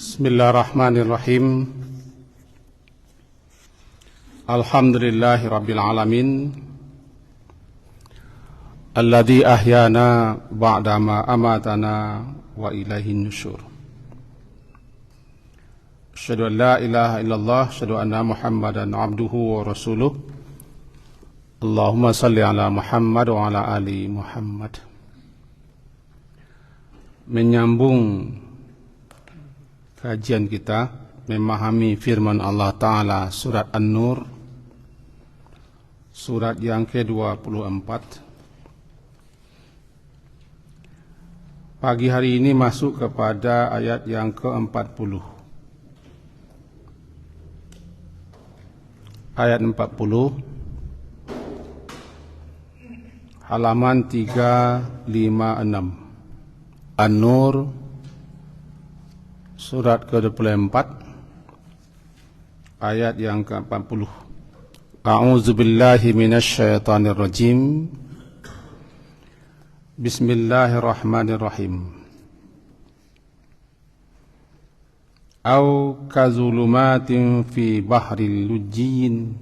Bismillahirrahmanirrahim. Alhamdulillahi rabbil alamin. Alladzi ahyana ba'dama amatana wa ilaihin nusyur. Asyhadu an la ilaha illallah, asyhadu anna Muhammadan abduhu wa rasuluh. Allahumma salli ala Muhammad wa ala ali Muhammad. Menyambung kajian kita memahami firman Allah Ta'ala surat An-Nur, surat yang ke-24. Pagi hari ini masuk kepada ayat yang ke-40. Ayat 40, halaman 356. An-Nur, surat ke-24, ayat yang ke-40. A'udzubillahi minasyaitonir rajim. Bismillahirrahmanirrahim. Au kazulumatin fi bahril lujjin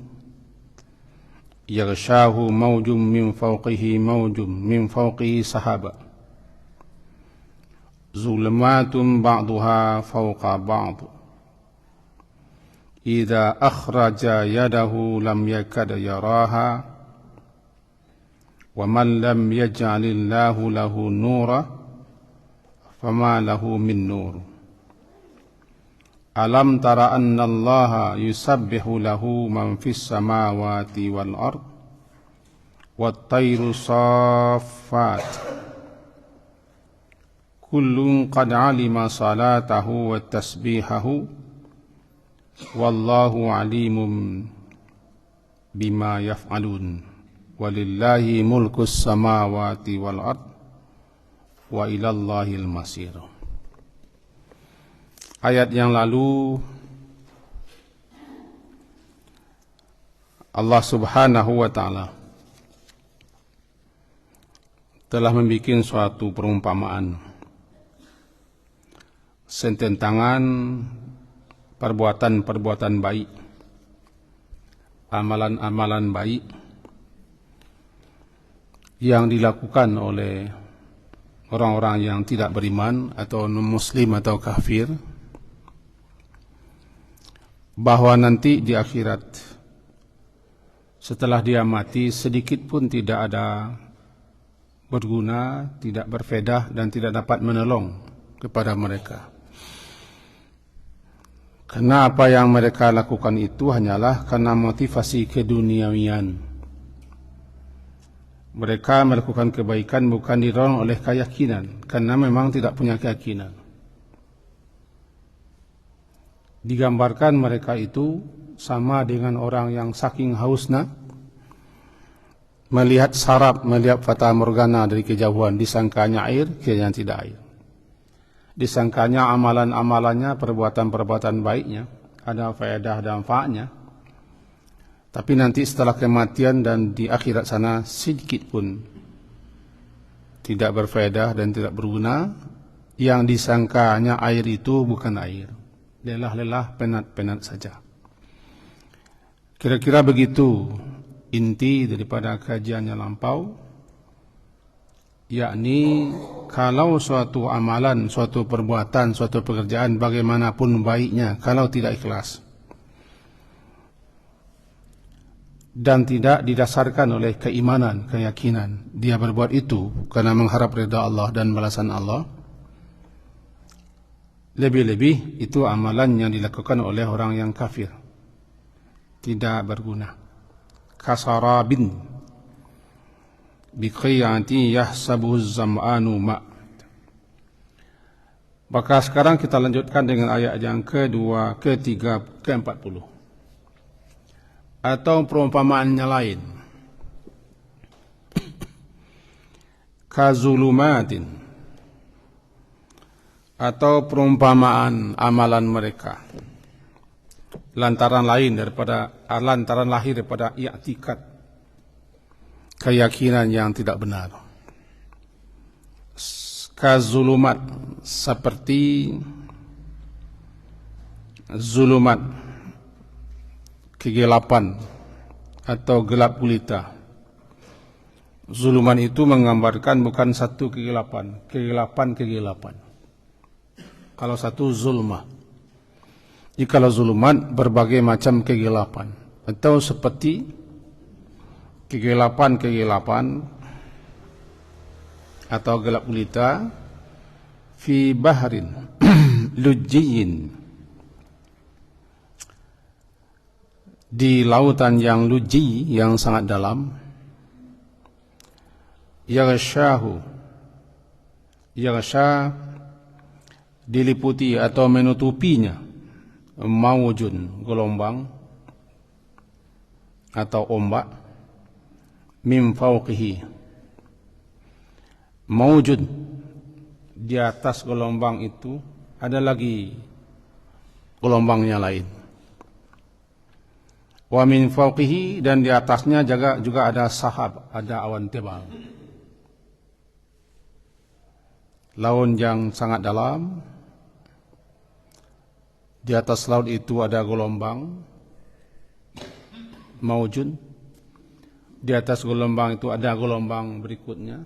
yaghshahu mawjum min fawqihi mawjum min fawqihi sahaba zulumatun ba'duha fawqa ba'd idza akhraja yadahu lam yakad yaraha wa man lam yaj'alillahu lahu nura fama lahu min nur. Alam tara anna Allaha yusabbihu lahu man fis samawati wal ard wat tayru saffat kullun qad alima salatahu wa tasbihahu wallahu alimun bima yaf'alun walillahi mulkus samawati wal ard wa ilallahil masir. Ayat yang lalu Allah Subhanahu wa ta'ala telah membuat suatu perumpamaan sententangan perbuatan-perbuatan baik, amalan-amalan baik yang dilakukan oleh orang-orang yang tidak beriman atau non-muslim atau kafir, bahwa nanti di akhirat setelah dia mati sedikit pun tidak ada berguna, tidak berfaedah dan tidak dapat menolong kepada mereka. Karena apa yang mereka lakukan itu hanyalah karena motivasi keduniawian. Mereka melakukan kebaikan bukan didorong oleh keyakinan, karena memang tidak punya keyakinan. Digambarkan mereka itu sama dengan orang yang saking hausnya melihat sarap, melihat fata morgana dari kejauhan, disangkanya air, kiranya tidak air. Disangkanya amalan-amalannya, perbuatan-perbuatan baiknya ada faedah dan manfaatnya, tapi nanti setelah kematian dan di akhirat sana sedikit pun tidak berfaedah dan tidak berguna. Yang disangkanya air itu bukan air, lelah-lelah, penat-penat saja. Kira-kira begitu inti daripada kajiannya lampau, yakni kalau suatu amalan, suatu perbuatan, suatu pekerjaan bagaimanapun baiknya, kalau tidak ikhlas dan tidak didasarkan oleh keimanan, keyakinan, dia berbuat itu karena mengharap ridha Allah dan balasan Allah, lebih-lebih itu amalan yang dilakukan oleh orang yang kafir, tidak berguna. Kasarabin biqiyati yahsabuhu zam'anu ma'. Maka sekarang kita lanjutkan dengan ayat yang kedua, ketiga, ke-40. Atau perumpamaannya lain. Kazulumatin, atau perumpamaan amalan mereka lantaran lahir daripada i'tikad, keyakinan yang tidak benar. Kazulumat, seperti zulumat, kegelapan atau gelap gulita. Zuluman itu menggambarkan bukan satu kegelapan, kegelapan. Kalau satu zulmah. Jikalau zulumat berbagai macam kegelapan atau seperti kegelapan atau gelap gulita fi bahrin lujjiyin, di lautan yang luji, yang sangat dalam, yaghsha, diliputi atau menutupinya, maujun, gelombang atau ombak, min fawqihi, maujun, di atas gelombang itu ada lagi gelombangnya lain. Wa min fawqihi, dan di atasnya juga ada sahab, ada awan tebal. Laut yang sangat dalam, di atas laut itu ada gelombang, maujun. Di atas gelombang itu ada gelombang berikutnya.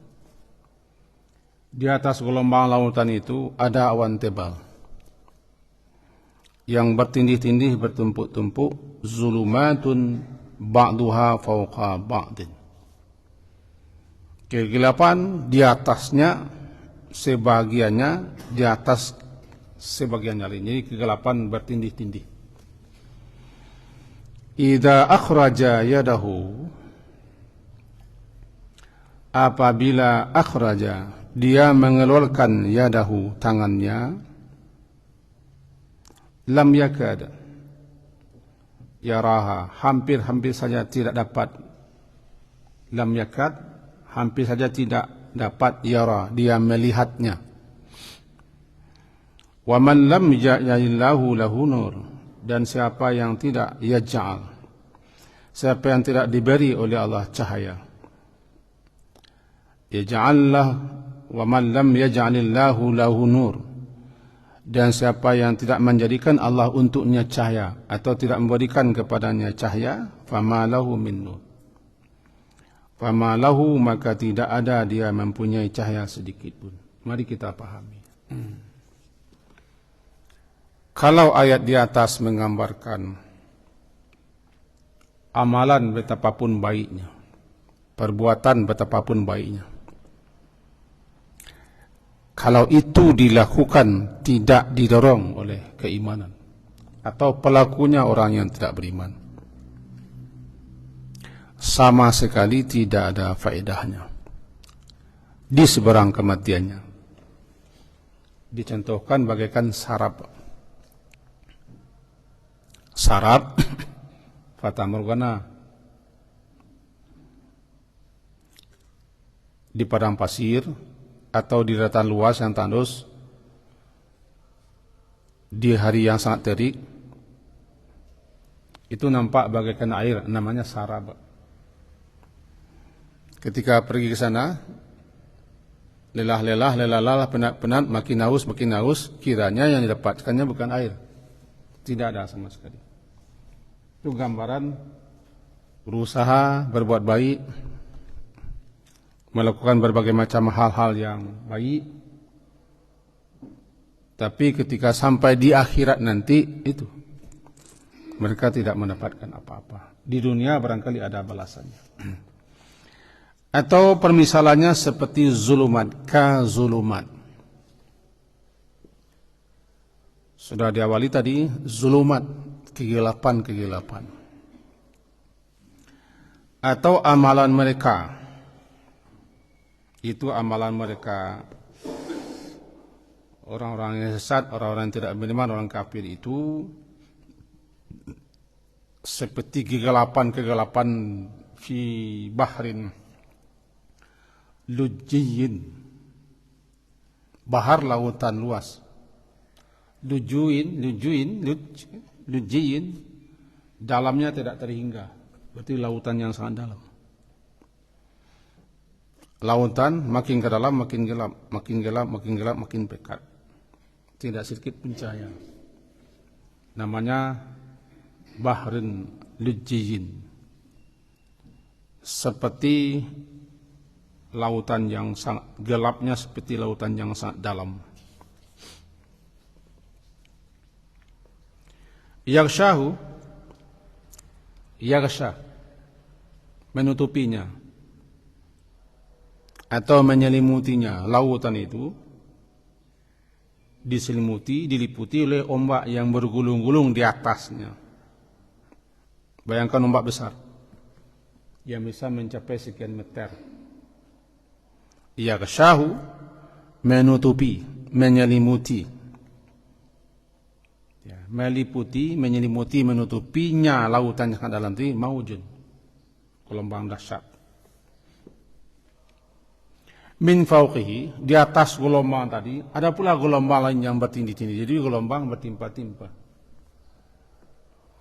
Di atas gelombang lautan itu ada awan tebal yang bertindih-tindih, bertumpuk-tumpuk, zulumatun ba'duha fawqa ba'din. Kegelapan di atasnya sebagiannya di atas sebagiannya lain. Jadi kegelapan bertindih-tindih. Idza akhraja yadahu, apabila akhraja, dia mengeluarkan yadahu, tangannya, lam yakad yaraha, hampir saja tidak dapat, lam yakad, hampir saja tidak dapat yara, dia melihatnya. Wa man lam yaj'alillahu lahu nur, dan siapa yang tidak yaj'al, siapa yang tidak diberi oleh Allah cahaya, yaj'allah, wa man lam yaj'alillahu lahu nur, dan siapa yang tidak menjadikan Allah untuknya cahaya atau tidak memberikan kepadanya cahaya, fama lahu min nur, fama lahu, maka tidak ada dia mempunyai cahaya sedikit pun. Mari kita pahami. Kalau ayat di atas menggambarkan amalan betapapun baiknya, perbuatan betapapun baiknya, kalau itu dilakukan tidak didorong oleh keimanan atau pelakunya orang yang tidak beriman, sama sekali tidak ada faedahnya di seberang kematiannya. Dicontohkan bagaikan sarap fata morgana di padang pasir atau di daratan luas yang tandus di hari yang sangat terik, itu nampak bagaikan air, namanya sarab. Ketika pergi ke sana, lelah, penat, makin haus, kiranya yang didapatkannya bukan air, tidak ada sama sekali. Itu gambaran berusaha berbuat baik, melakukan berbagai macam hal-hal yang baik, tapi ketika sampai di akhirat nanti, itu mereka tidak mendapatkan apa-apa. Di dunia barangkali ada balasannya. Atau permisalannya seperti zulumat, ka-zulumat. Sudah diawali tadi, zulumat, kegelapan. Atau amalan mereka, itu amalan mereka, orang-orang yang sesat, orang-orang yang tidak beriman, orang kafir itu seperti kegelapan fi bahrin lujjiyin, bahar lautan luas. Lujjiyin, dalamnya tidak terhingga, berarti lautan yang sangat dalam. Lautan makin ke dalam makin gelap, makin pekat, tidak sedikit pun cahaya. namanya bahrin lujjiyin, seperti lautan yang sangat gelapnya, seperti lautan yang sangat dalam. Yaghshahu, yaghsha, menutupinya atau menyelimutinya. Lautan itu diselimuti, diliputi oleh ombak yang bergulung-gulung di atasnya. Bayangkan ombak besar yang bisa mencapai sekian meter. Yaghshahu, menutupi, menyelimuti, meliputi, menyelimuti, menutupinya lautan yang sangat dalam itu maujun, gelombang dahsyat. Min fauqihi, di atas gelombang tadi ada pula gelombang lain yang bertindih-tindih. Jadi gelombang bertimpa-timpa.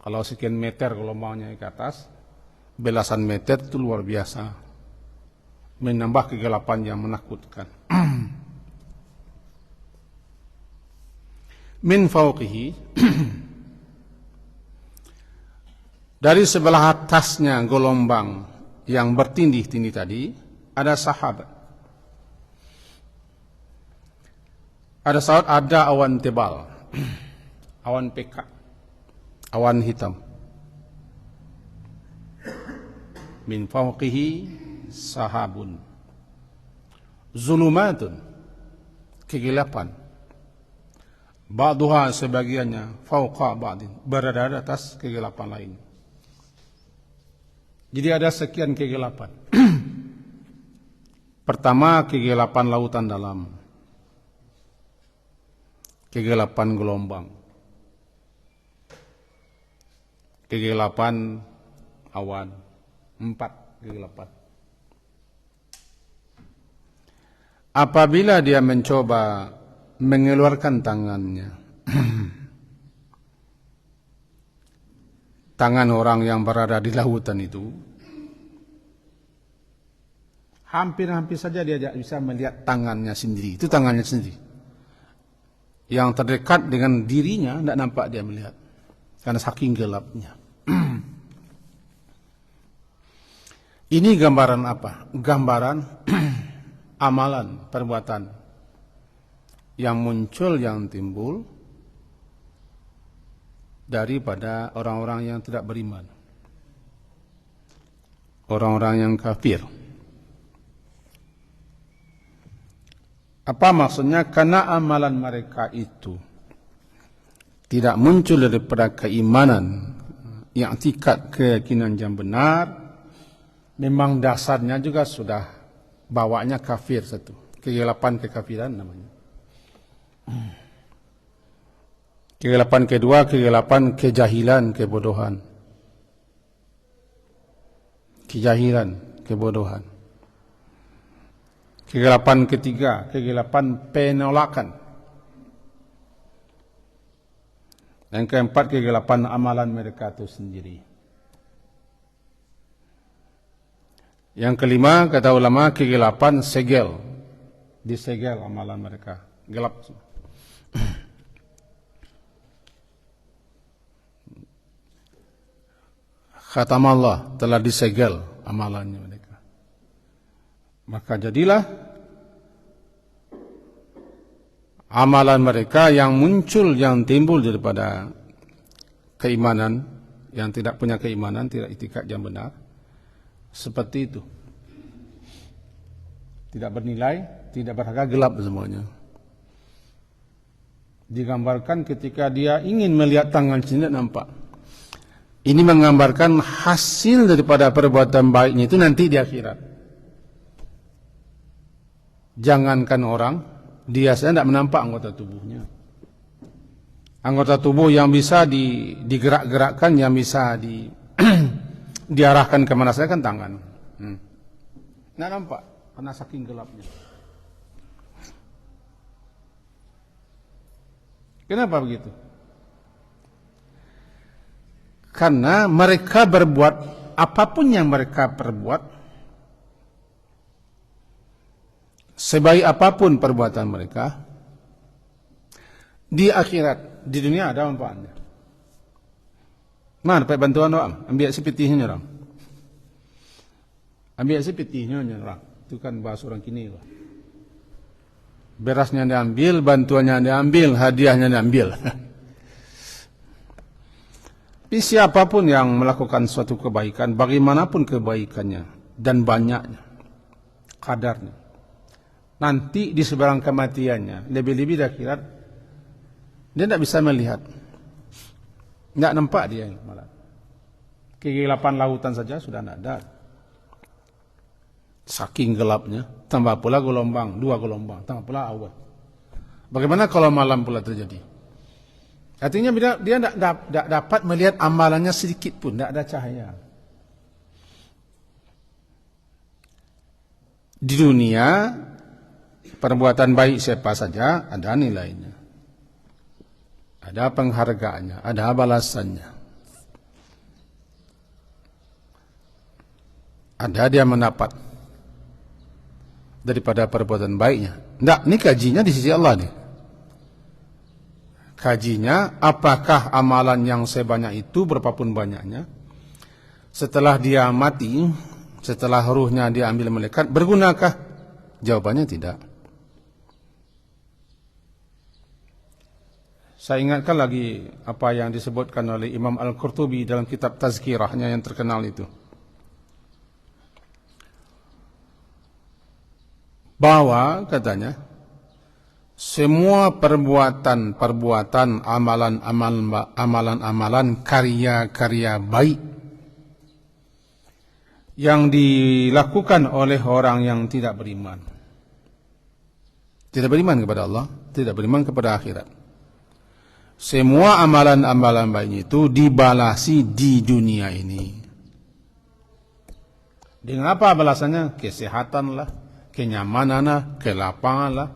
Kalau sekian meter gelombangnya ke atas, belasan meter itu luar biasa, menambah kegelapan yang menakutkan. Min fauqihi, dari sebelah atasnya gelombang yang bertindih-tindih tadi ada sahab. Ada saat ada awan tebal, awan pekat, awan hitam. Min fauqihi sahabun, zulumatun, kegelapan. Ba'duha, sebagiannya, fauqa ba'din, berada di atas kegelapan lain. Jadi ada sekian kegelapan. Pertama, kegelapan lautan dalam, kegelapan gelombang, kegelapan awan. 4 kegelapan. Apabila dia mencoba mengeluarkan tangannya, tangan orang yang berada di lautan itu, hampir-hampir saja dia bisa melihat tangannya sendiri. Itu tangannya sendiri. Yang terdekat dengan dirinya tidak nampak dia melihat, karena saking gelapnya. Ini gambaran apa? Gambaran amalan, perbuatan yang muncul, yang timbul daripada orang-orang yang tidak beriman, orang-orang yang kafir. Apa maksudnya? Karena amalan mereka itu tidak muncul daripada keimanan, yang i'tikad, keyakinan yang benar. Memang dasarnya juga sudah bawanya kafir satu, kegelapan kekafiran namanya. Kegelapan kedua, kegelapan kejahilan, kebodohan. Kejahilan, kebodohan. Kegelapan ketiga, kegelapan penolakan. Yang keempat, kegelapan amalan mereka itu sendiri. Yang kelima, kata ulama, kegelapan segel, disegel amalan mereka, gelap. Khatamallah, telah disegel amalannya mereka. Maka jadilah amalan mereka yang muncul, yang timbul daripada keimanan, yang tidak punya keimanan, tidak i'tikad yang benar, seperti itu. Tidak bernilai, tidak berharga, gelap semuanya. Digambarkan ketika dia ingin melihat tangan sendiri, nampak. Ini menggambarkan hasil daripada perbuatan baiknya itu nanti di akhirat. Jangankan orang, dia saja tidak menampak anggota tubuhnya. Anggota tubuh yang bisa digerak-gerakkan, yang bisa diarahkan kemana saja kan tangan. Nggak nampak karena saking gelapnya. Kenapa begitu? Karena mereka berbuat apapun yang mereka perbuat, sebaik apapun perbuatan mereka, di akhirat, di dunia ada manfaatnya. Mana dapat bantuan orang? Ambil sepitihnya orang. Ambil sepitihnya orang. Itu kan bahasa orang kini. Berasnya diambil, bantuannya diambil, hadiahnya diambil. Tapi siapapun yang melakukan suatu kebaikan, bagaimanapun kebaikannya dan banyaknya, kadarnya, nanti di seberang kematiannya, lebih-lebih di akhirat, dia tidak bisa melihat. Tidak nampak dia malah. Kegelapan lautan saja sudah tidak ada. Saking gelapnya, tambah pula gelombang, 2 gelombang, tambah pula awan. Bagaimana kalau malam pula terjadi? Artinya dia tidak dapat melihat amalannya sedikit pun, tidak ada cahaya. Di dunia, perbuatan baik siapa saja ada nilainya. Ada penghargaannya, ada balasannya. Ada dia mendapat daripada perbuatan baiknya. Tidak, ini kajinya di sisi Allah nih. Kajinya, apakah amalan yang sebanyak itu, berapapun banyaknya, setelah dia mati, setelah ruhnya diambil malaikat, bergunakah? Jawabannya tidak. Saya ingatkan lagi apa yang disebutkan oleh Imam Al-Qurtubi dalam kitab Tazkirahnya yang terkenal itu. Bahwa katanya, semua perbuatan, amalan, karya-karya baik yang dilakukan oleh orang yang tidak beriman. Tidak beriman kepada Allah, tidak beriman kepada akhirat. Semua amalan-amalan baik itu dibalasi di dunia ini. Dengan apa balasannya? Kesehatan lah, kenyamanan lah, kelapangan lah,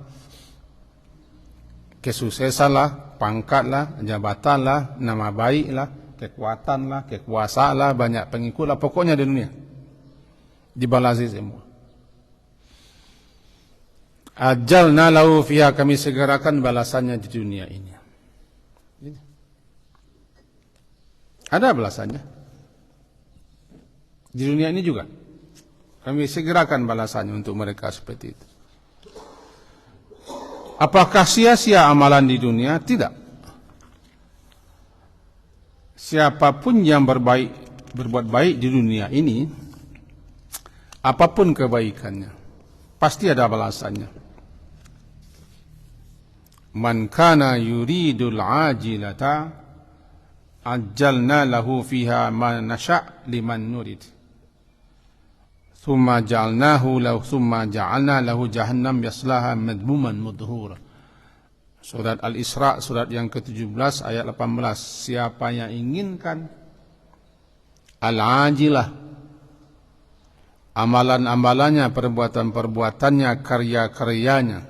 kesuksesan lah, pangkat lah, jabatan lah, nama baik lah, kekuatan lah, kekuasaan lah, banyak pengikut lah, pokoknya di dunia dibalasi semua. Ajalna lahu fiha, kami segerakan balasannya di dunia ini. Ada balasannya di dunia ini juga. Kami segerakan balasannya untuk mereka seperti itu. Apakah sia-sia amalan di dunia? Tidak. Siapapun yang berbuat baik di dunia ini, apapun kebaikannya, pasti ada balasannya. Man kana yuridul ajilata ajjalna lahu fiha ma nasha' liman nurid. Thumma ja'alna lahu jahannam yaslaha madmuman mudhura. Surat Al-Isra, surat yang ke-17 ayat 18. Siapa yang inginkan al-ajilah, amalan-amalannya, perbuatan-perbuatannya, karya-karyanya,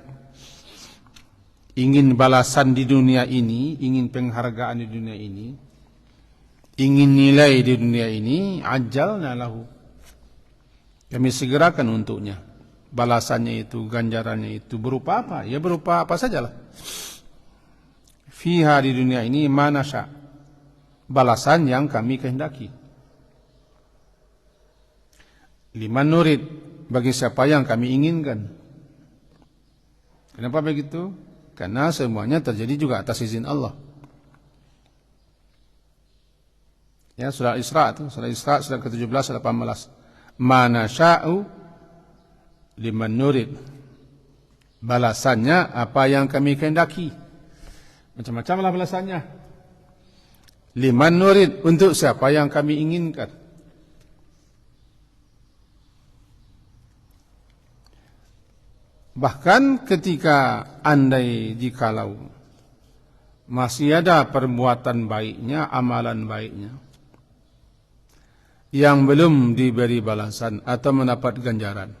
ingin balasan di dunia ini, ingin penghargaan di dunia ini, ingin nilai di dunia ini, ajalna lahu, kami segerakan untuknya balasannya itu, ganjarannya itu berupa apa? Ya berupa apa sajalah. Fiha, di dunia ini, manasya, balasan yang kami kehendaki. Liman nurid, bagi siapa yang kami inginkan. Kenapa begitu? Karena semuanya terjadi juga atas izin Allah. Ya, surah Isra itu, surah Isra surah ke-17 18. Ma nasya'u liman nurid. Balasannya apa yang kami kehendaki. Macam-macamlah balasannya. Liman nurid, untuk siapa yang kami inginkan. Bahkan ketika andai jikalau masih ada perbuatan baiknya, amalan baiknya, yang belum diberi balasan atau mendapat ganjaran,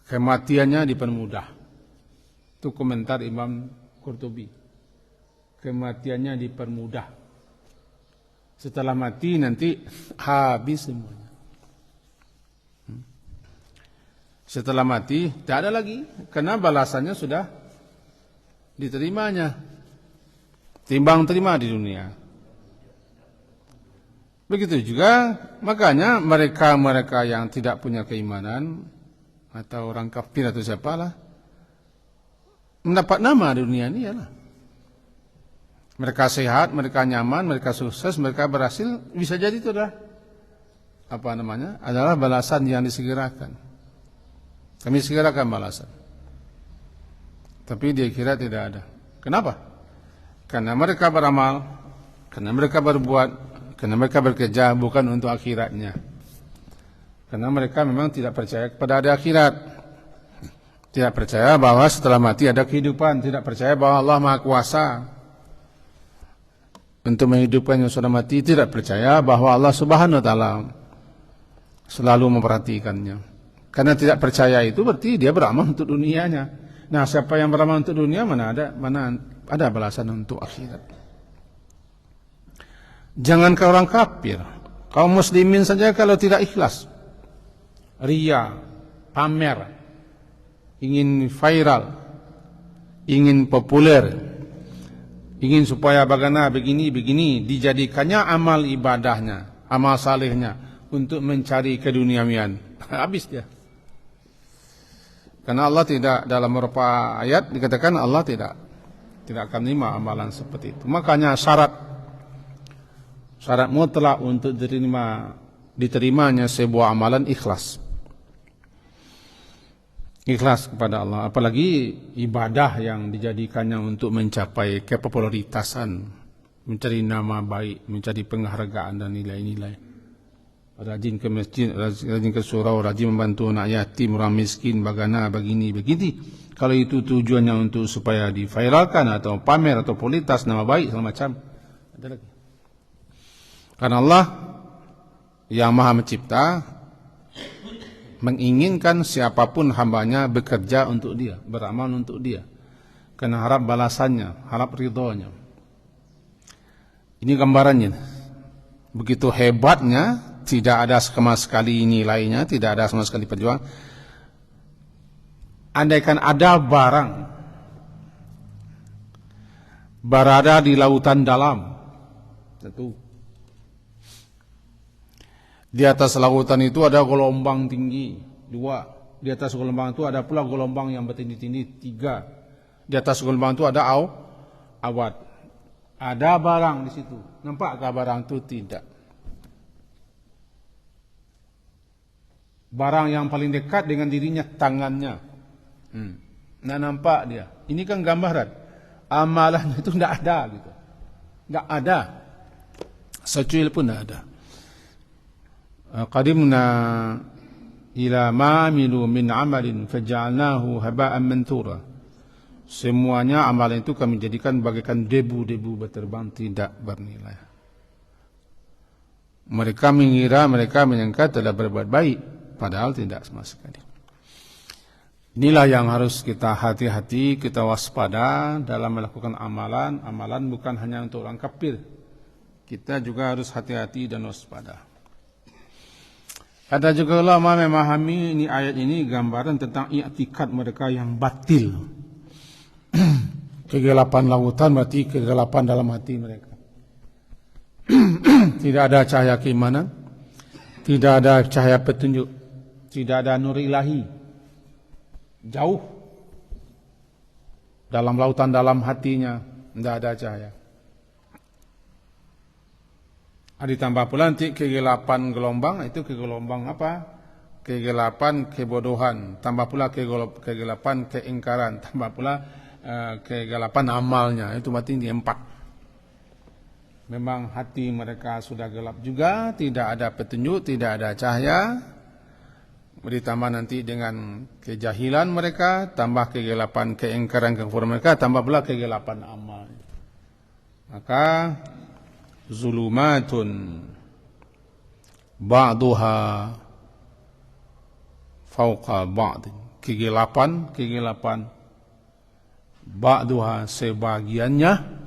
kematiannya dipermudah. Itu komentar Imam Qurtubi. Kematiannya dipermudah. Setelah mati nanti habis semuanya. Setelah mati tidak ada lagi, karena balasannya sudah diterimanya. Timbang terima di dunia. Begitu juga makanya mereka yang tidak punya keimanan atau orang kafir atau siapalah mendapat nama di dunia ini ialah mereka sehat, mereka nyaman, mereka sukses, mereka berhasil, bisa jadi itu adalah balasan yang disegerakan. Kami segerakan balasan. Tapi dia kira tidak ada. Kenapa? Karena mereka beramal, karena mereka berbuat, karena mereka bekerja bukan untuk akhiratnya. Karena mereka memang tidak percaya kepada ada akhirat. Tidak percaya bahwa setelah mati ada kehidupan, tidak percaya bahwa Allah Maha Kuasa untuk menghidupkan yang sudah mati, tidak percaya bahwa Allah Subhanahu wa taala selalu memperhatikannya. Karena tidak percaya itu berarti dia beramal untuk dunianya. Nah, siapa yang beramal untuk dunia mana ada balasan untuk akhirat. Jangan ke orang kafir, kaum muslimin saja kalau tidak ikhlas, riya, pamer, ingin viral, ingin populer, ingin supaya bagaimana begini dijadikannya amal ibadahnya, amal salehnya untuk mencari keduniawian. Habis dia. Karena Allah tidak, dalam beberapa ayat dikatakan Allah tidak akan menerima amalan seperti itu. Makanya syarat mutlak untuk diterimanya sebuah amalan ikhlas. Ikhlas kepada Allah, apalagi ibadah yang dijadikannya untuk mencapai kepopularitasan, mencari nama baik, mencari penghargaan dan nilai-nilai. Rajin ke masjid, rajin ke surau, rajin membantu anak yatim, orang miskin, begini. Kalau itu tujuannya untuk supaya diviralkan atau pamer atau popularitas, nama baik segala macam. Ada lagi. Karena Allah yang Maha Mencipta menginginkan siapapun hambanya bekerja untuk dia, beramal untuk dia, karena harap balasannya, harap ridhonya. Ini gambarannya. Begitu hebatnya, tidak ada sama sekali nilainya, tidak ada sama sekali perjuangan. Andaikan ada barang berada di lautan dalam, satu, di atas lautan itu ada gelombang tinggi, 2. Di atas gelombang itu ada pula gelombang yang bertindih-tindih, 3. Di atas gelombang itu ada awan. Ada barang di situ. Nampakkah barang itu? Tidak. Barang yang paling dekat dengan dirinya tangannya. Nah, nampak dia. Ini kan gambaran. Amalan itu tidak ada gitu. Tidak ada. Secuil pun tidak ada. Qadimna ila ma amilu min amalin faja'alnahu haba'an manthura. Semuanya amalan itu kami jadikan bagaikan debu-debu berterbang tidak bernilai. Mereka mengira, mereka menyangka telah berbuat baik, padahal tidak sama sekali. Inilah yang harus kita hati-hati, kita waspada dalam melakukan amalan. Amalan bukan hanya untuk orang kafir. Kita juga harus hati-hati dan waspada. Ada juga ulama memahami ini ayat ini gambaran tentang i'tikad mereka yang batil. Kegelapan lautan berarti kegelapan dalam hati mereka. Tidak ada cahaya keimanan, tidak ada cahaya petunjuk, tidak ada nur ilahi. Jauh dalam lautan dalam hatinya tidak ada cahaya. Ditambah pula nanti kegelapan gelombang, itu kegelombang apa? Kegelapan kebodohan, tambah pula kegelapan keingkaran, tambah pula kegelapan amalnya. Itu berarti ini 4. Memang hati mereka sudah gelap juga, tidak ada petunjuk, tidak ada cahaya. Ditambah nanti dengan kejahilan mereka, tambah kegelapan keingkaran kekufuran mereka, tambah pula kegelapan amal. Maka zulumatun ba'duha fauqa ba'd. Kegelapan ba'duha sebagiannya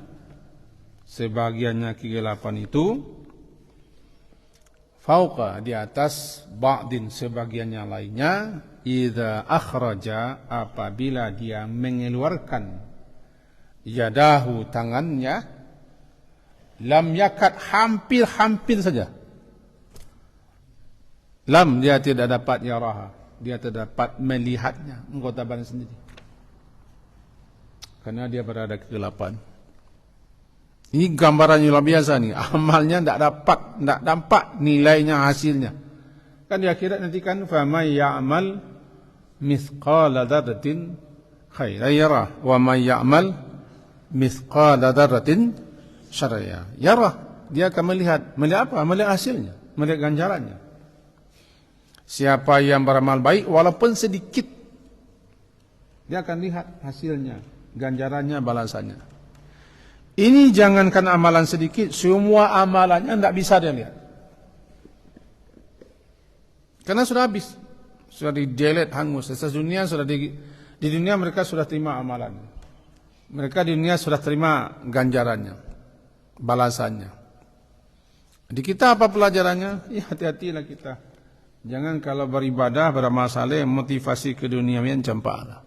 kegelapan itu fauqa di atas ba'din sebagiannya lainnya idza akhraja apabila dia mengeluarkan yadahu tangannya lam yakad hampir saja Lam, dia tidak dapat yaraha, dia tidak dapat melihatnya, mengkotaban sendiri. Karena dia berada kegelapan. Ini gambaran yang luar biasa nih. Amalnya tidak nampak nilainya, hasilnya. Kan di akhirat nanti kan faman ya'mal mithqala dzarratin khairan yarah wa man ya'mal mithqala dzarratin syarran yarah. Dia akan melihat apa? Melihat hasilnya, melihat ganjarannya. Siapa yang beramal baik walaupun sedikit, dia akan lihat hasilnya, ganjarannya, balasannya. Ini jangankan amalan sedikit, semua amalannya tidak bisa dia lihat. Karena sudah habis, sudah di-delete, hangus. Dunia sudah di dunia mereka sudah terima amalan. Mereka di dunia sudah terima ganjarannya, balasannya. Di kita apa pelajarannya? Ya hati-hatilah kita. Jangan kalau beribadah, beramal saleh, motivasi keduniawian campaklah.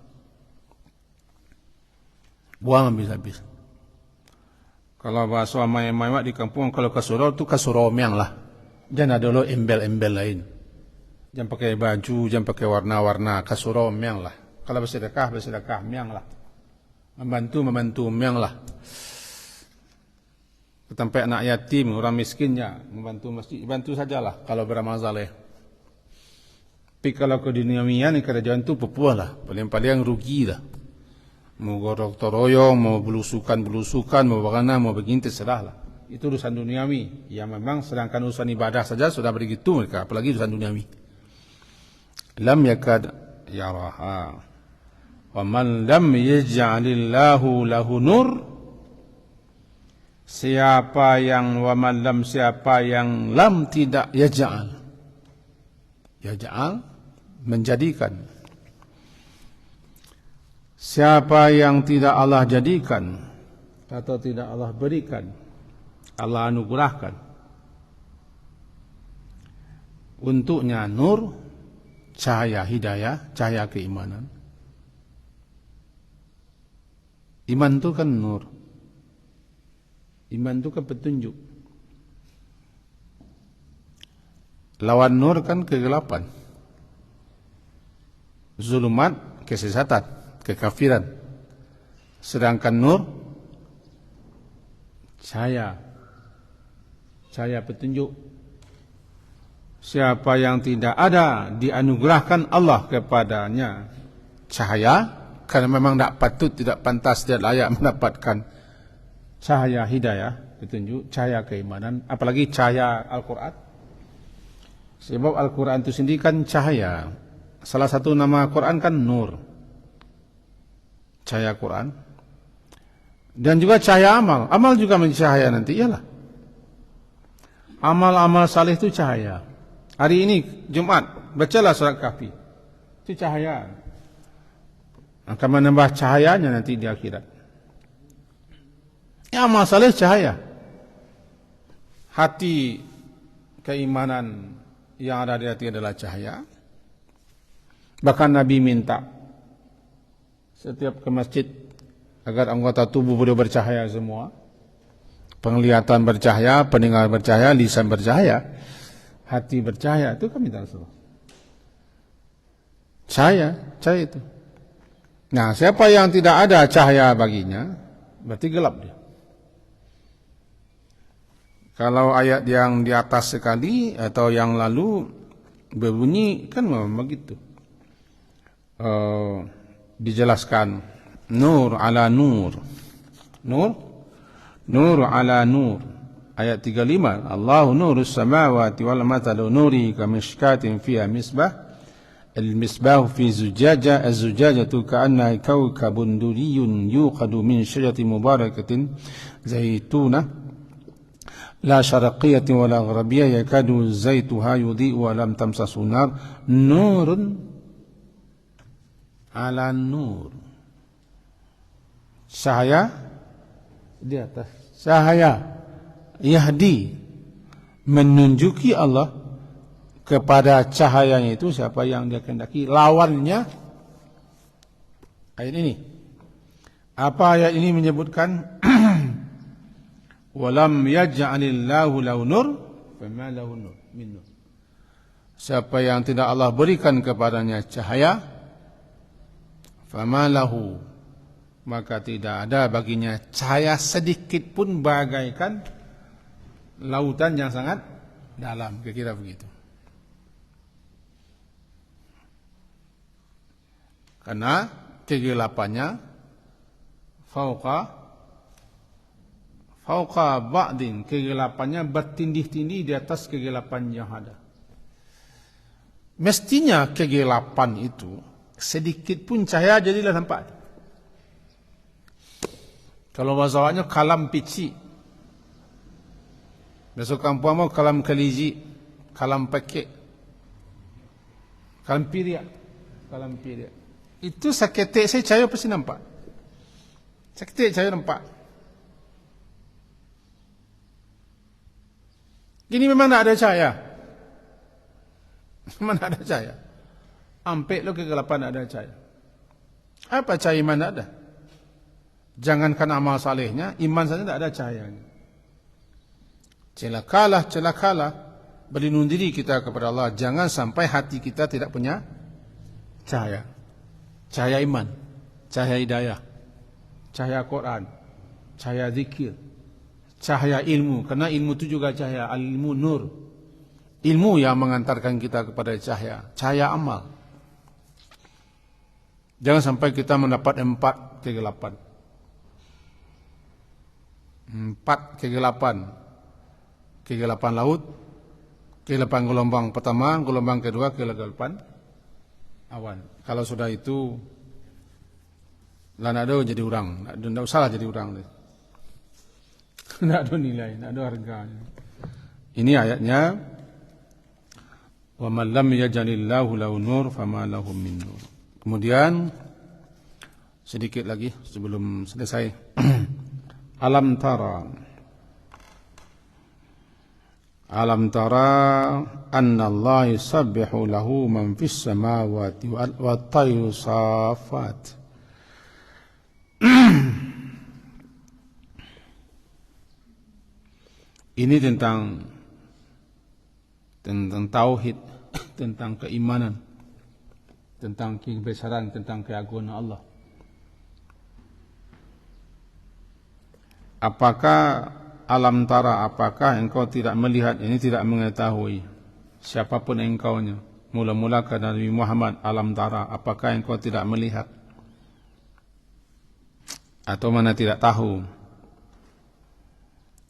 Buang habis-habis. Kalau bahasa mamak di kampung, kalau ke surau itu ke surau miang lah. Jangan ada lo embel-embel lain. Jangan pakai baju, jangan pakai warna-warna, ke surau miang lah. Kalau bersedekah miang lah. Membantu miang lah. Sampai anak yatim, orang miskinnya, membantu masjid, bantu sajalah kalau beramal saleh. Tapi kalau ke duniawian, kerajaan itu pepuah lah. Paling-paling rugi lah. Mau gorok toroyong, mau belusukan, mau bagaimana, mau begini, terserah lah. Itu urusan duniawi. Ya memang sedangkan urusan ibadah saja sudah begitu mereka. Apalagi urusan duniawi. Lam yakad yaraha. Wa man lam yaj'alillahu lahu nur. Siapa yang lam tidak yaj'al. Yaj'al menjadikan. Siapa yang tidak Allah jadikan atau tidak Allah berikan, Allah anugerahkan untuknya nur, cahaya hidayah, cahaya keimanan. Iman itu kan nur. Iman itu kan petunjuk. Lawan nur kan kegelapan. Zulumat, kesesatan, kekafiran. Sedangkan nur, cahaya petunjuk. Siapa yang tidak ada dianugerahkan Allah kepadanya cahaya, karena memang tidak patut, tidak pantas, tidak layak mendapatkan cahaya hidayah, petunjuk, cahaya keimanan, apalagi cahaya Al-Quran. Sebab Al-Quran itu sendiri kan cahaya. Salah satu nama Quran kan nur, cahaya Quran. Dan juga cahaya amal. Amal juga mencahaya nanti, iyalah. Amal-amal saleh itu cahaya. Hari ini Jumat, bacalah surat Kahfi. Itu cahaya. Akan menambah cahayanya nanti di akhirat. Ya, amal saleh cahaya. Hati keimanan yang ada di hati adalah cahaya. Bahkan Nabi minta setiap ke masjid agar anggota tubuh boleh bercahaya semua. Penglihatan bercahaya, pendengar bercahaya, lisan bercahaya, hati bercahaya. Itu kan minta Rasulullah. Cahaya itu. Nah, siapa yang tidak ada cahaya baginya, berarti gelap dia. Kalau ayat yang di atas sekali atau yang lalu berbunyi kan memang begitu. Dijelaskan nur ala nur. Nur ala nur. Ayat 35. Allahu nurus samawati wal mathalu nuri kamishkatin fiha misbah. Al-misbah fi zujaja. Az-zujajatu ka'annaha kawkabun duriyun yuqadu min syajaratin mubarakatin zaitunah. La syarqiyatin wa la gharbiyyah yakadu zaituha yudhi'u wa lam tamsasu nar. Nurun ala nur. Cahaya di atas cahaya, yahdi, menunjuki Allah kepada cahayanya itu siapa yang dia kehendaki. Lawannya ayat ini. Apa ayat ini menyebutkan? Walam yaj'alillahu lahu nur fama lahu nur min nur. Siapa yang tidak Allah berikan kepadanya cahaya, famalahu, maka tidak ada baginya cahaya sedikit pun, bagaikan lautan yang sangat dalam, kira-kira begitu. Karena kegelapannya fauqa ba'din, kegelapannya bertindih-tindih di atas kegelapan yang ada. Mestinya kegelapan itu sedikit pun cahaya jadilah nampak. Kalau bahasa Arabnya kalam pici, besok kampung mau kalam kaliji, kalam pekek, kalam piria. Itu seketik saya cahaya pasti nampak. Seketik cahaya nampak. Gini memang tak ada cahaya. Memang tak ada cahaya. Ampek lo kegelapan tak ada cahaya. Apa cahaya iman tak ada? Jangankan amal salehnya, iman saja tak ada cahayanya. Celakalah berlindung diri kita kepada Allah. Jangan sampai hati kita tidak punya cahaya. Cahaya iman, cahaya hidayah, cahaya Quran, cahaya zikir, cahaya ilmu. Karena ilmu itu juga cahaya, ilmu nur. Ilmu yang mengantarkan kita kepada cahaya amal. Jangan sampai kita mendapat 4 kegelapan. 4 kegelapan. Kegelapan laut, kegelapan gelombang pertama, gelombang kedua, kegelapan awan. Kalau sudah itu, lah nak ada jadi orang, tidak usahlah jadi orang. Tidak ada nilai, tidak ada harganya. Ini ayatnya. Wa man lam yaj'alillahu lahu nur fama lahu min nur. Kemudian sedikit lagi sebelum selesai. Alam tara anna Allah yusabbihu lahu man fis samawati wat tayru safat. Ini tentang tauhid, tentang keimanan, tentang kebesaran, tentang keagungan Allah. Apakah alam tara, apakah engkau tidak melihat, ini tidak mengetahui siapapun engkaunya, mula-mula ke Nabi Muhammad, alam tara, apakah engkau tidak melihat atau mana tidak tahu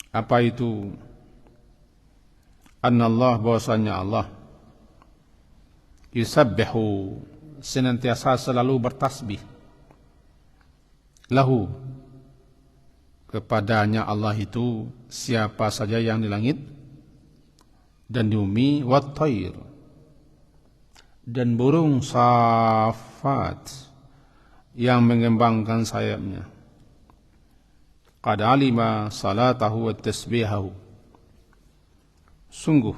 apa itu? Annallah, bahwasanya Allah yusabbihu, senantiasa selalu bertasbih, lahu, kepadanya Allah itu siapa saja yang di langit dan di bumi, wat tayr, dan burung safat yang mengembangkan sayapnya. Qad alima salatahu wa tasbihahu, sungguh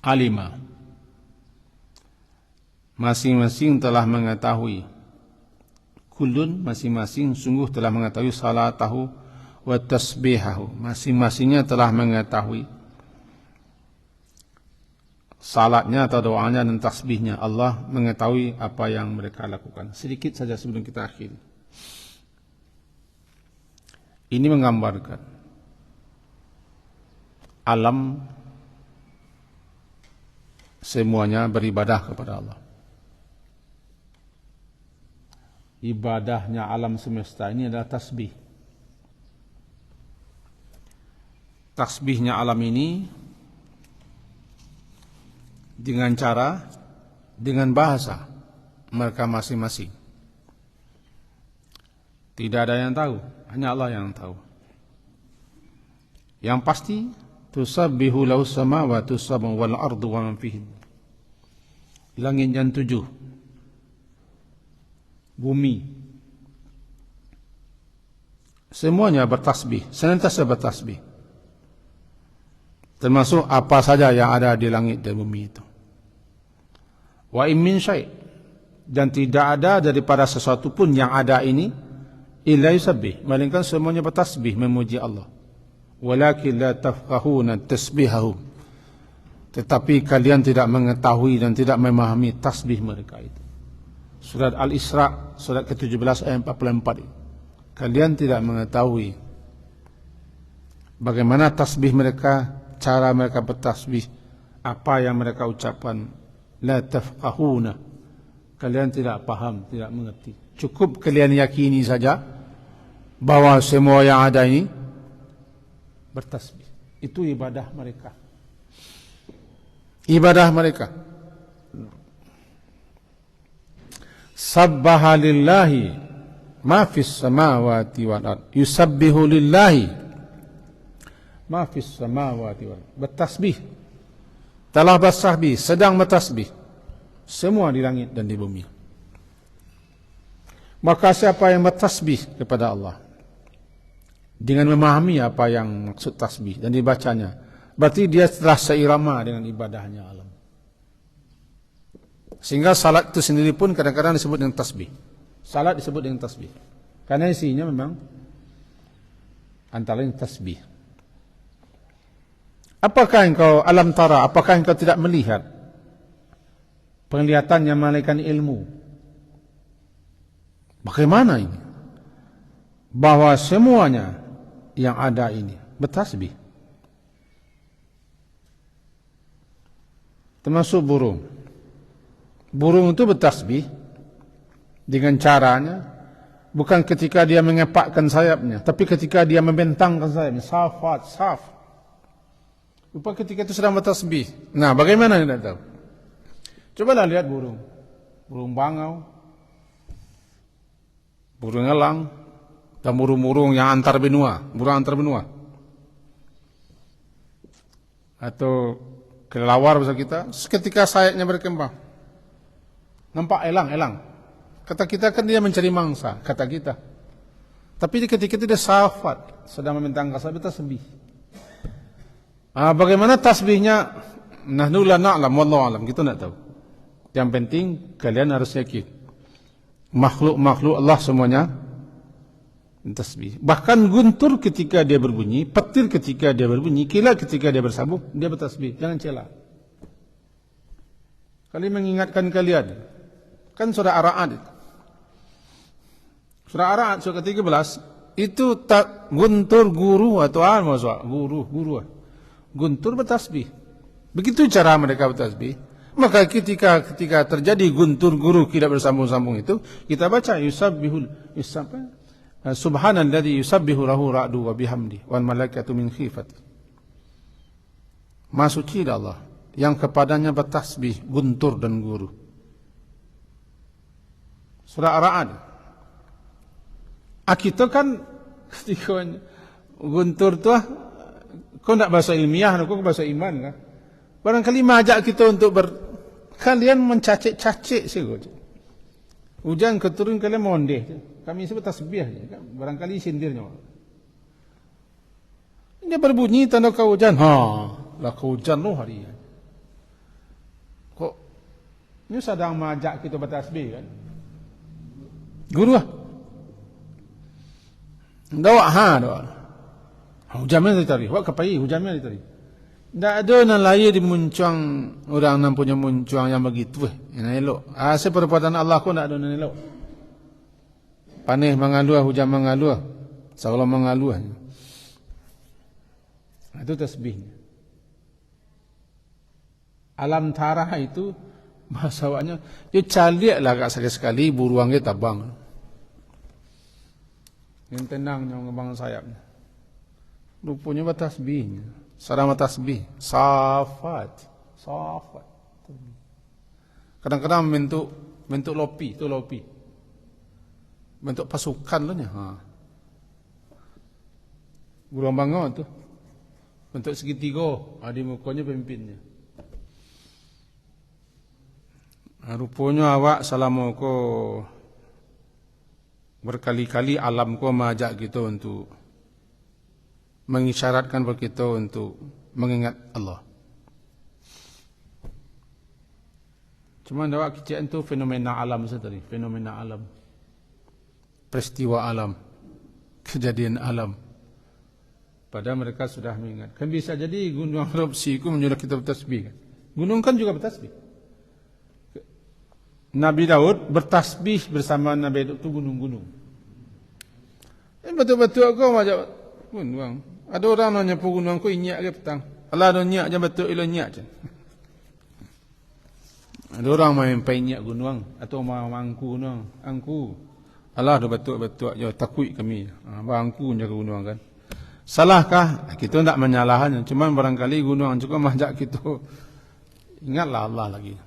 alima, masing-masing telah mengetahui, kullun, masing-masing sungguh telah mengetahui, salatahu wa tasbihahu, masing-masingnya telah mengetahui salatnya atau doanya dan tasbihnya. Allah mengetahui apa yang mereka lakukan. Sedikit saja sebelum kita akhiri. Ini menggambarkan alam semuanya beribadah kepada Allah. Ibadahnya alam semesta ini adalah tasbih. Tasbihnya alam ini dengan cara, dengan bahasa mereka masing-masing. Tidak ada yang tahu, hanya Allah yang tahu. Yang pasti, tusabbihu lahu samawati sab'u wal ardu wa man fihin. Langit yang 7, bumi, semuanya bertasbih, senantiasa bertasbih. Termasuk apa saja yang ada di langit dan bumi itu. Wa in min syai', dan tidak ada daripada sesuatu pun yang ada ini illa yusabbih, melainkan semuanya bertasbih memuji Allah. Walakin la tafqahuna tasbihahum, tetapi kalian tidak mengetahui dan tidak memahami tasbih mereka itu. Surat Al-Isra, surat ke-17 ayat 44. Kalian tidak mengetahui bagaimana tasbih mereka, cara mereka bertasbih, apa yang mereka ucapkan. La tafqahuna. Kalian tidak paham, tidak mengerti. Cukup kalian yakini saja bahwa semua yang ada ini bertasbih. Itu ibadah mereka. Ibadah mereka. Sabbaha lillahi ma fis samawati wal ard. Yusabbihu lillahi ma fis samawati wal ard. Bertasbih. Telah bertasbih, sedang bertasbih. Semua di langit dan di bumi. Maka siapa yang bertasbih kepada Allah dengan memahami apa yang maksud tasbih dan dibacanya, berarti dia telah seirama dengan ibadahnya alam. Sehingga salat itu sendiri pun kadang-kadang disebut dengan tasbih. Salat disebut dengan tasbih. Karena isinya memang antara lain tasbih. Apakah engkau alam tara? Apakah engkau tidak melihat penglihatan yang malaikat ilmu? Bagaimana ini? Bahwa semuanya yang ada ini bertasbih. Termasuk burung. Burung itu bertasbih dengan caranya bukan ketika dia mengepakkan sayapnya, tapi ketika dia membentangkan sayapnya. Safat, saf. Lupa ketika itu sedang bertasbih. Nah, bagaimana anda tahu? Cobalah lihat burung. Burung bangau, burung elang, dan burung-burung yang antar benua, burung antar benua. Atau kelelawar bahasa kita, ketika sayapnya berkembang. Nampak elang. Kata kita kan dia mencari mangsa, kata kita. Tapi ketika itu dia safat, sedang membentangkan sayap, tasbih. Bagaimana tasbihnya? Nahnu la na'lam, wallahu alam, kita tidak tahu. Yang penting kalian harus yakin makhluk-makhluk Allah semuanya tasbih. Bahkan guntur ketika dia berbunyi, petir ketika dia berbunyi, kilat ketika dia bersambung, dia bertasbih. Jangan cela. Kali mengingatkan kalian, kan surah Ar-Ra'd. Surah Ar-Ra'd surah ke-13 itu tak guntur guru atau guru. Guntur bertasbih. Begitu cara mereka bertasbih. Maka ketika terjadi guntur guru tidak bersambung-sambung itu, kita baca subhanalladzi yusabbihu lahu ra'du wa bihamdi wal malaikatu min khifati. Maha suci Allah yang kepadanya bertasbih guntur dan guru. Surah Ar-Ra'd. Kita kan ketika guntur tu kau nak bahasa ilmiah, kau bahasa iman kan? Barangkali mengajak kita untuk kalian mencacik-cacik saja. Hujan keturun kalian mondeh. Kami sebut tasbih saja. Kan? Barangkali sindirnya. Dia berbunyi tanda kau hujan. Lah kau hujan loh hari ini. Kok ini sedang mengajak kita bertasbih kan? Guru lah. Doa. Hujan mana ditari? Wak kapai hujan mana ditari? Tak ada yang lain di muncuang orang yang punya muncuang yang begitu yang elok. Asal perbuatan Allah pun tak ada yang elok. Panih mengaluh, hujan mengaluh, seolah mengaluh. Itu tasbihnya. Alam tarah itu bahasa awaknya dia caliaklah kat sekali-sekali buruangnya tabang. Yang tenangnya ngebang sayapnya. Rupanya bertasbihnya. Sarama tasbih, safat. Kadang-kadang bentuk lopi, itu lopi. Bentuk pasukan lah nya. Burung bangau tu. Bentuk segitiga, di mukanya pemimpinnya. Rupanya awak selama ko berkali-kali alam ko mengajak kita untuk mengisyaratkan kepada kita untuk mengingat Allah. Cuma awak kecil itu fenomena alam saja, fenomena alam, peristiwa alam, kejadian alam. Padahal mereka sudah mengingat. Kan bisa jadi gunung erupsi itu menyuruh kita bertasbih kan? Gunung kan juga bertasbih. Nabi Daud bertasbih bersama Nabi Daud itu gunung-gunung. Betul-betul kau macam gunung. Ada orang nanya pun gunung kau inyak ke petang. Allah ada nyak je betul ilo nyak je. Ada orang main inyak gunung atau mau mangku gunung, angku. Allah ada betul-betul je takut kami. Bangku je gunung kan. Salahkah? Kita tidak menyalahkannya. Cuma barangkali gunung juga majak kita. Ingatlah Allah lagi.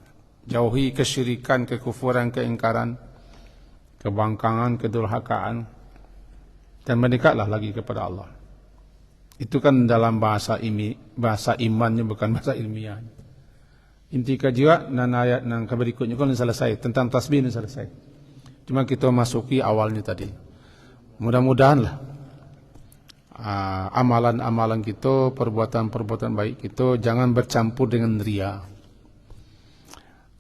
Jauhi kesyirikan, kekufuran, keingkaran, kebangkangan, kedurhakaan. Dan mendekatlah lagi kepada Allah. Itu kan dalam bahasa imannya, bukan bahasa ilmiah. Inti kajian dan ayat yang berikutnya kan selesai. Tentang tasbih ini selesai. Cuma kita masuki awalnya tadi. Mudah-mudahanlah. Amalan-amalan kita, perbuatan-perbuatan baik kita jangan bercampur dengan ria.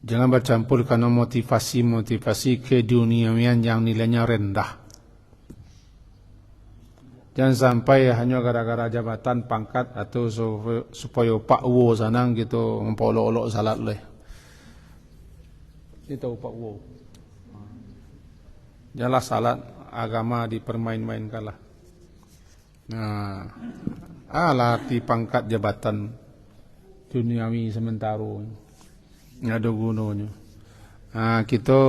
Jangan bercampur karena motivasi-motivasi keduniawian yang nilainya rendah. Jangan sampai hanya gara-gara jabatan, pangkat atau supaya Pak Wo sanang gitu mempolok-olok salat leh. Ini tahu Pak Wo. Janganlah salat agama dipermain-mainkan lah. Nah, latih pangkat jabatan duniawi sementara nggak ada gunanya. Kita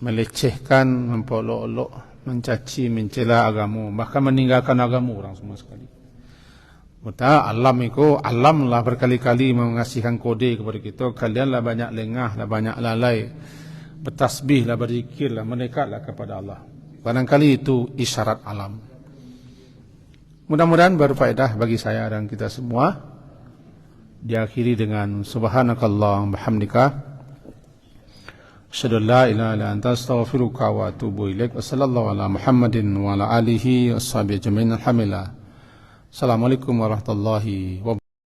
melecehkan, mempolok-olok, mencaci, mencela agama, bahkan meninggalkan agama orang semua sekali. Betul, alam itu, alam lah berkali-kali mengasihkan kode kepada kita. Kalianlah banyak lengah, lah banyak lalai, bertasbih lah, berzikir lah, mendekatlah kepada Allah. Barangkali itu isyarat alam. Mudah-mudahan berfaedah bagi saya dan kita semua. Diakhiri dengan subhanakallah bihamdika asyhadu an la ilaha illa anta astaghfiruka wa atubu ilaik. Wassallallahu ala Muhammadin wa ala alihi washabihi ajmain. Alhamdulillah. Assalamualaikum warahmatullahi wabarakatuh.